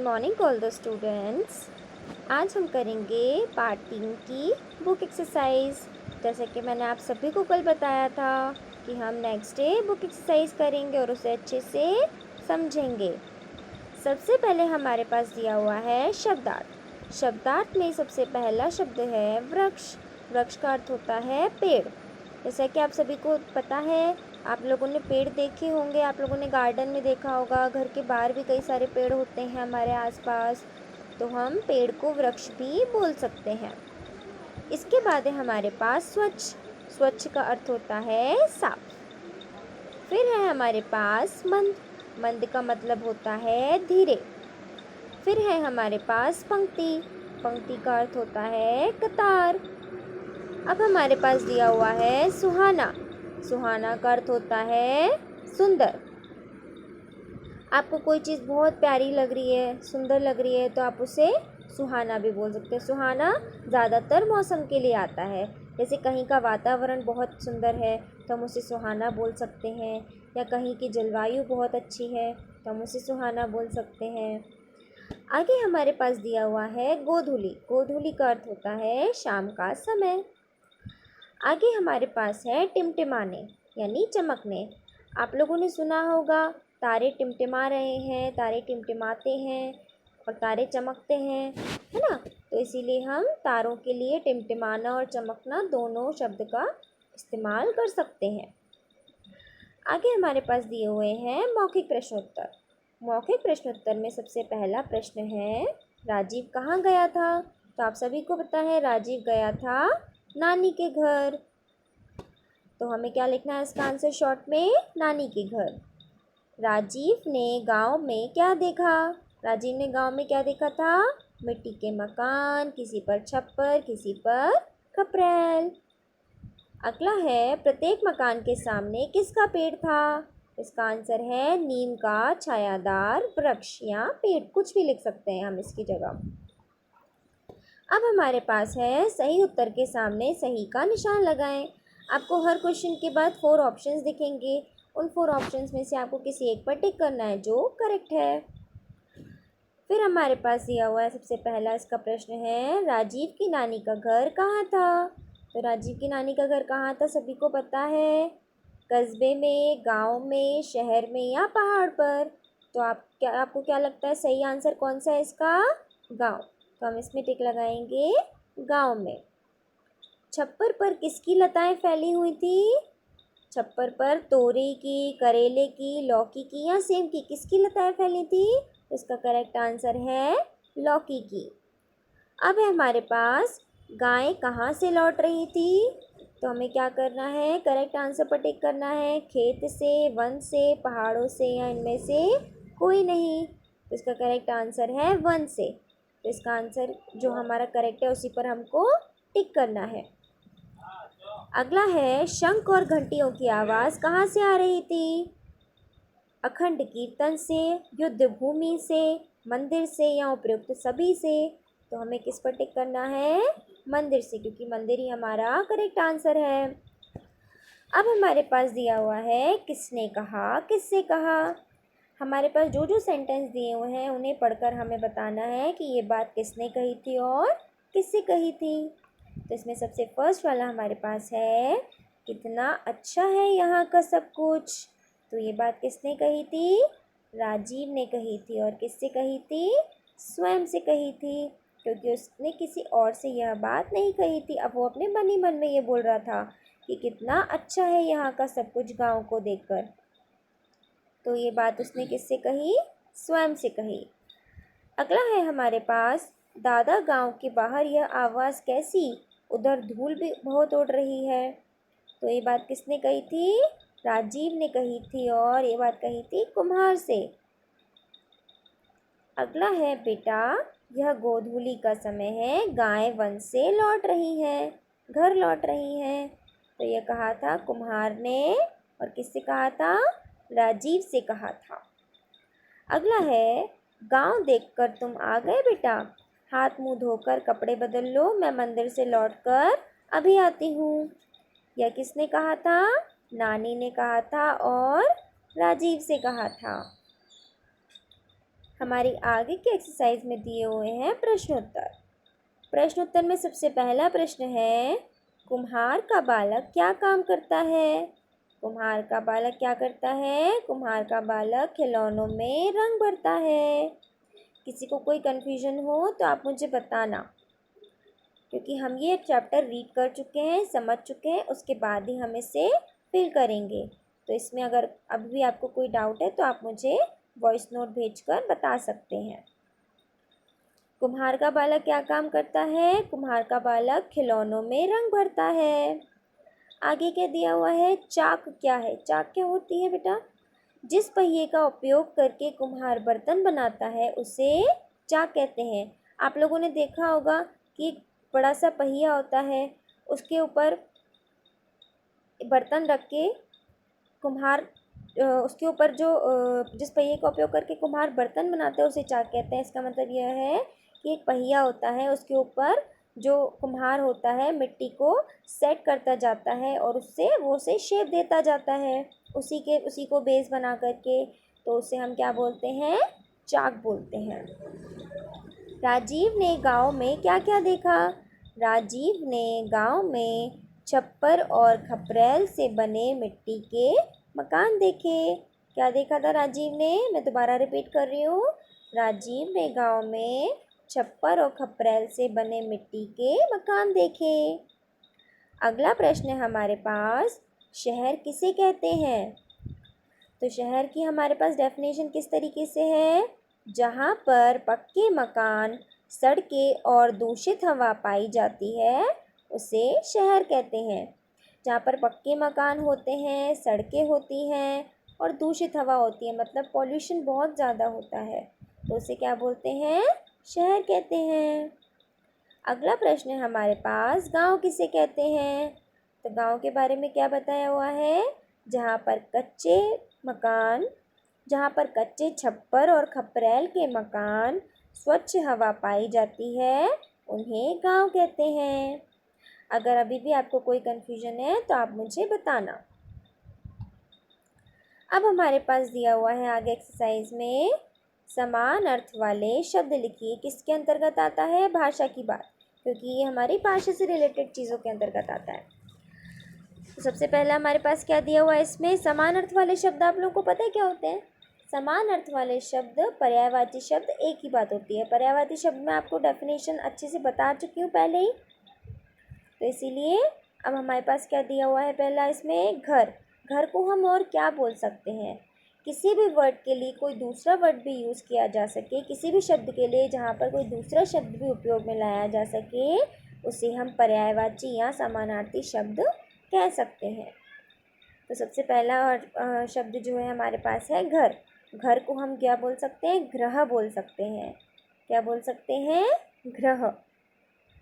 Morning all the students. आज हम करेंगे पार्ट 3 की बुक एक्सरसाइज। जैसे कि मैंने आप सभी को कल बताया था कि हम नेक्स्ट डे बुक एक्सरसाइज करेंगे और उसे अच्छे से समझेंगे। सबसे पहले हमारे पास दिया हुआ है शब्दार्थ। शब्दार्थ में सबसे पहला शब्द है वृक्ष। वृक्ष का अर्थ होता है पेड़। जैसा कि आप सभी को पता है, आप लोगों ने पेड़ देखे होंगे, आप लोगों ने गार्डन में देखा होगा, घर के बाहर भी कई सारे पेड़ होते हैं हमारे आसपास, तो हम पेड़ को वृक्ष भी बोल सकते हैं। इसके बाद है हमारे पास स्वच्छ। स्वच्छ का अर्थ होता है साफ। फिर है हमारे पास मंद। मंद का मतलब होता है धीरे। फिर है हमारे पास पंक्ति। पंक्ति का अर्थ होता है कतार। अब हमारे पास दिया हुआ है सुहाना। सुहाना का अर्थ होता है सुंदर। आपको कोई चीज़ बहुत प्यारी लग रही है, सुंदर लग रही है, तो आप उसे सुहाना भी बोल सकते हैं। सुहाना ज़्यादातर मौसम के लिए आता है। जैसे कहीं का वातावरण बहुत सुंदर है तो हम उसे सुहाना बोल सकते हैं, या कहीं की जलवायु बहुत अच्छी है तो हम उसे सुहाना बोल सकते हैं। आगे हमारे पास दिया हुआ है गोधूली। गोधूली का अर्थ होता है शाम का समय। आगे हमारे पास है टिमटिमाने यानी चमकने। आप लोगों ने सुना होगा तारे टिमटिमा रहे हैं, तारे टिमटिमाते हैं और तारे चमकते हैं, है ना। तो इसीलिए हम तारों के लिए टिमटिमाना और चमकना दोनों शब्द का इस्तेमाल कर सकते हैं। आगे हमारे पास दिए हुए हैं मौखिक प्रश्नोत्तर। मौखिक प्रश्नोत्तर में सबसे पहला प्रश्न है राजीव कहाँ गया था। तो आप सभी को पता है राजीव गया था नानी के घर। तो हमें क्या लिखना है इसका आंसर शॉर्ट में, नानी के घर। राजीव ने गांव में क्या देखा। राजीव ने गांव में क्या देखा था, मिट्टी के मकान, किसी पर छप्पर, किसी पर खपरेल। अगला है प्रत्येक मकान के सामने किसका पेड़ था। इसका आंसर है नीम का छायादार वृक्ष या पेड़, कुछ भी लिख सकते हैं हम इसकी जगह। अब हमारे पास है सही उत्तर के सामने सही का निशान लगाएं। आपको हर क्वेश्चन के बाद 4 ऑप्शंस दिखेंगे। उन 4 ऑप्शंस में से आपको किसी एक पर टिक करना है जो करेक्ट है। फिर हमारे पास दिया हुआ है सबसे पहला इसका प्रश्न है राजीव की नानी का घर कहाँ था। तो राजीव की नानी का घर कहाँ था, सभी को पता है, कस्बे में, गांव में, शहर में या पहाड़ पर। तो आपको क्या लगता है सही आंसर कौन सा है इसका, गांव। तो हम इसमें टिक लगाएंगे गांव में। छप्पर पर किसकी लताएं फैली हुई थी। छप्पर पर तोरी की, करेले की, लौकी की या सेम की, किसकी लताएं फैली थी। इसका करेक्ट आंसर है लौकी की। अब है हमारे पास गाय कहाँ से लौट रही थी। तो हमें क्या करना है, करेक्ट आंसर पर टिक करना है, खेत से, वन से, पहाड़ों से या इनमें से कोई नहीं। तो इसका करेक्ट आंसर है वन से। तो इसका आंसर जो हमारा करेक्ट है उसी पर हमको टिक करना है। अगला है शंख और घंटियों की आवाज़ कहाँ से आ रही थी। अखंड कीर्तन से, युद्ध भूमि से, मंदिर से या उपयुक्त सभी से। तो हमें किस पर टिक करना है, मंदिर से, क्योंकि मंदिर ही हमारा करेक्ट आंसर है। अब हमारे पास दिया हुआ है किसने कहा, किससे कहा। हमारे पास जो जो सेंटेंस दिए हुए हैं उन्हें पढ़कर हमें बताना है कि ये बात किसने कही थी और किससे कही थी। तो इसमें सबसे फर्स्ट वाला हमारे पास है कितना अच्छा है यहाँ का सब कुछ। तो ये बात किसने कही थी, राजीव ने कही थी। और किससे कही थी, स्वयं से कही थी, क्योंकि उसने किसी और से यह बात नहीं कही थी। अब वो अपने मन ही मन में ये बोल रहा था कि कितना अच्छा है यहाँ का सब कुछ गाँव को देखकर। तो ये बात उसने किससे कही, स्वयं से कही। अगला है हमारे पास दादा गांव के बाहर यह आवाज़ कैसी, उधर धूल भी बहुत उड़ रही है। तो ये बात किसने कही थी, राजीव ने कही थी, और ये बात कही थी कुम्हार से। अगला है बेटा यह गोधूली का समय है, गाय वन से लौट रही है, घर लौट रही है। तो ये कहा था कुम्हार ने, और किससे कहा था, राजीव से कहा था। अगला है गांव देखकर तुम आ गए बेटा, हाथ मुंह धोकर कपड़े बदल लो, मैं मंदिर से लौटकर अभी आती हूँ। यह किसने कहा था, नानी ने कहा था और राजीव से कहा था। हमारी आगे की एक्सरसाइज में दिए हुए हैं प्रश्नोत्तर। प्रश्नोत्तर में सबसे पहला प्रश्न है, कुम्हार का बालक क्या काम करता है? कुम्हार का बालक क्या करता है? कुम्हार का बालक खिलौनों में रंग भरता है। किसी को कोई कन्फ्यूजन हो तो आप मुझे बताना, क्योंकि हम ये चैप्टर रीड कर चुके हैं, समझ चुके हैं, उसके बाद ही हम इसे फिल करेंगे। तो इसमें अगर अभी भी आपको कोई डाउट है तो आप मुझे वॉइस नोट भेजकर बता सकते हैं। कुम्हार का बालक क्या काम करता है? कुम्हार का बालक खिलौनों में रंग भरता है। आगे क्या दिया हुआ है? चाक क्या है? चाक क्या होती है बेटा? जिस पहिए का उपयोग करके कुम्हार बर्तन बनाता है उसे चाक कहते हैं। आप लोगों ने देखा होगा कि एक बड़ा सा पहिया होता है, उसके ऊपर बर्तन रख के कुम्हार उसके ऊपर जो जिस पहिए का उपयोग करके कुम्हार बर्तन बनाते हैं उसे चाक कहते हैं। इसका मतलब यह है कि एक पहिया होता है, उसके ऊपर जो कुम्हार होता है मिट्टी को सेट करता जाता है और उससे वो उसे शेप देता जाता है, उसी को बेस बना करके, तो उसे हम क्या बोलते हैं? चाक बोलते हैं। राजीव ने गांव में क्या क्या देखा? राजीव ने गांव में छप्पर और खपरेल से बने मिट्टी के मकान देखे। क्या देखा था राजीव ने? मैं दोबारा रिपीट कर रही हूँ। राजीव ने गांव में छप्पर और खपरेल से बने मिट्टी के मकान देखे। अगला प्रश्न है हमारे पास, शहर किसे कहते हैं? तो शहर की हमारे पास डेफिनेशन किस तरीके से है? जहाँ पर पक्के मकान, सड़कें और दूषित हवा पाई जाती है उसे शहर कहते हैं। जहाँ पर पक्के मकान होते हैं, सड़कें होती हैं और दूषित हवा होती है, मतलब पॉल्यूशन बहुत ज़्यादा होता है, तो उसे क्या बोलते हैं? शहर कहते हैं। अगला प्रश्न है हमारे पास, गांव किसे कहते हैं? तो गांव के बारे में क्या बताया हुआ है? जहाँ पर मकान जहाँ पर कच्चे छप्पर और खपरेल के मकान, स्वच्छ हवा पाई जाती है, उन्हें गांव कहते हैं। अगर अभी भी आपको कोई कन्फ्यूजन है तो आप मुझे बताना। अब हमारे पास दिया हुआ है आगे एक्सरसाइज में, समान अर्थ वाले शब्द लिखिए। किसके अंतर्गत आता है? भाषा की बात, क्योंकि ये हमारी भाषा से रिलेटेड चीज़ों के अंतर्गत आता है। तो सबसे पहला हमारे पास क्या दिया हुआ है इसमें? समान अर्थ वाले शब्द आप लोगों को पता है क्या होते हैं? समान अर्थ वाले शब्द, पर्यायवाची शब्द एक ही बात होती है। पर्यायवाची शब्द में आपको डेफिनेशन अच्छे से बता चुकी हूँ पहले ही, तो इसीलिए अब हमारे पास क्या दिया हुआ है? पहला इसमें घर। घर को हम और क्या बोल सकते हैं? किसी भी वर्ड के लिए कोई दूसरा वर्ड भी यूज़ किया जा सके, किसी भी शब्द के लिए जहाँ पर कोई दूसरा शब्द भी उपयोग में लाया जा सके, उसे हम पर्यायवाची या समानार्थी शब्द कह सकते हैं। तो सबसे पहला शब्द जो है हमारे पास है घर। घर को हम क्या बोल सकते हैं? गृह बोल सकते हैं। क्या बोल सकते हैं? गृह।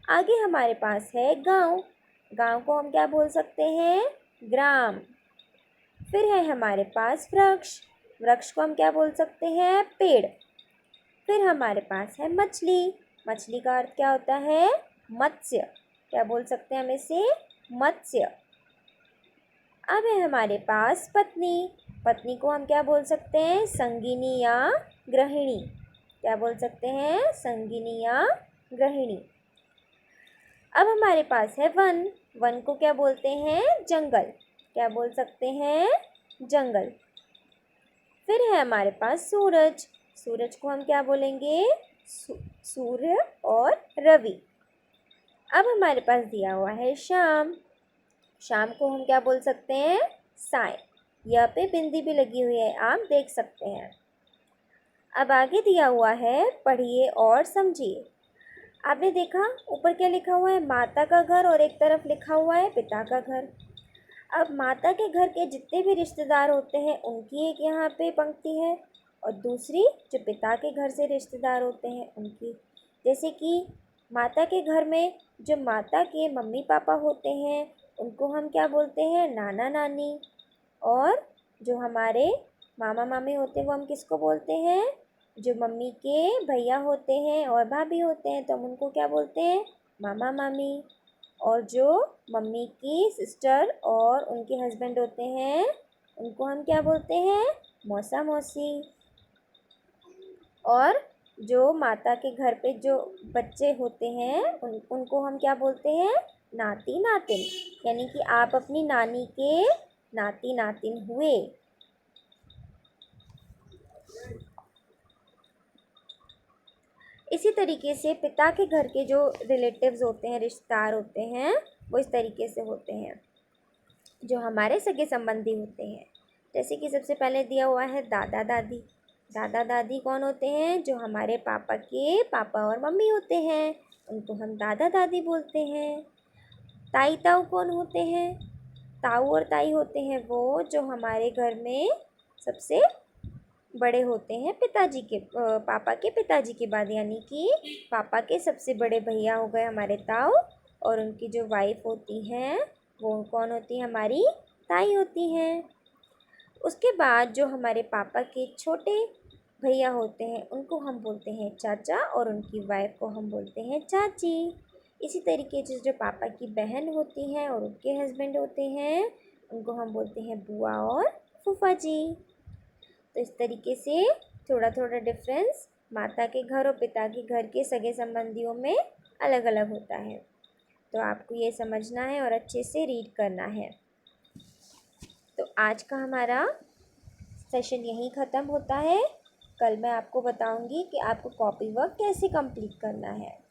आगे हमारे पास है गांव। गांव को हम क्या बोल सकते हैं? ग्राम। फिर है हमारे पास वृक्ष। वृक्ष को हम क्या बोल सकते हैं? पेड़। फिर हमारे पास है मछली। मछली का अर्थ क्या होता है? मत्स्य। क्या बोल सकते हैं हम इसे? मत्स्य। अब है हमारे पास पत्नी। पत्नी को हम क्या बोल सकते हैं? संगिनी या गृहिणी। क्या बोल सकते हैं? संगिनी या गृहिणी। अब हमारे पास है वन। वन को क्या बोलते हैं? जंगल। क्या बोल सकते हैं? जंगल। फिर है हमारे पास सूरज। सूरज को हम क्या बोलेंगे? सूर्य और रवि। अब हमारे पास दिया हुआ है शाम। शाम को हम क्या बोल सकते हैं? साय। यहाँ पे बिंदी भी लगी हुई है, आप देख सकते हैं। अब आगे दिया हुआ है, पढ़िए और समझिए। आपने देखा ऊपर क्या लिखा हुआ है? माता का घर, और एक तरफ लिखा हुआ है पिता का घर। अब माता के घर के जितने भी रिश्तेदार होते हैं उनकी एक यहाँ पे पंक्ति है, और दूसरी जो पिता के घर से रिश्तेदार होते हैं उनकी। जैसे कि माता के घर में जो माता के मम्मी पापा होते हैं उनको हम क्या बोलते हैं? नाना नानी। और जो हमारे मामा मामी होते हैं वो हम किसको बोलते हैं? जो मम्मी के भैया होते हैं और भाभी होते हैं तो हम उनको क्या बोलते हैं? मामा मामी। और जो मम्मी की सिस्टर और उनके हस्बैंड होते हैं उनको हम क्या बोलते हैं? मौसा मौसी। और जो माता के घर पे जो बच्चे होते हैं उनको हम क्या बोलते हैं? नाती नातिन। यानी कि आप अपनी नानी के नाती नातिन हुए। इसी तरीके से पिता के घर के जो रिलेटिव्स होते हैं, रिश्तेदार होते हैं, वो इस तरीके से होते हैं जो हमारे सगे संबंधी होते हैं। जैसे कि सबसे पहले दिया हुआ है दादा दादी। दादा दादी कौन होते हैं? जो हमारे पापा के पापा और मम्मी होते हैं, उनको हम दादा दादी बोलते हैं। ताई ताऊ कौन होते हैं? ताऊ और ताई होते हैं वो जो हमारे घर में सबसे बड़े होते हैं पिताजी के पापा के पिताजी के बाद। यानी कि पापा के सबसे बड़े भैया हो गए हमारे ताऊ, और उनकी जो वाइफ होती हैं वो कौन होती है? हमारी ताई होती हैं। उसके बाद जो हमारे पापा के छोटे भैया होते हैं उनको हम बोलते हैं चाचा, और उनकी वाइफ को हम बोलते हैं चाची। इसी तरीके से जो पापा की बहन होती हैं और उनके हस्बैंड होते हैं उनको हम बोलते हैं बुआ और फूफा जी। तो इस तरीके से थोड़ा थोड़ा डिफरेंस माता के घर और पिता के घर के सगे संबंधियों में अलग अलग होता है। तो आपको ये समझना है और अच्छे से रीड करना है। तो आज का हमारा सेशन यहीं ख़त्म होता है। कल मैं आपको बताऊंगी कि आपको कॉपी वर्क कैसे कंप्लीट करना है।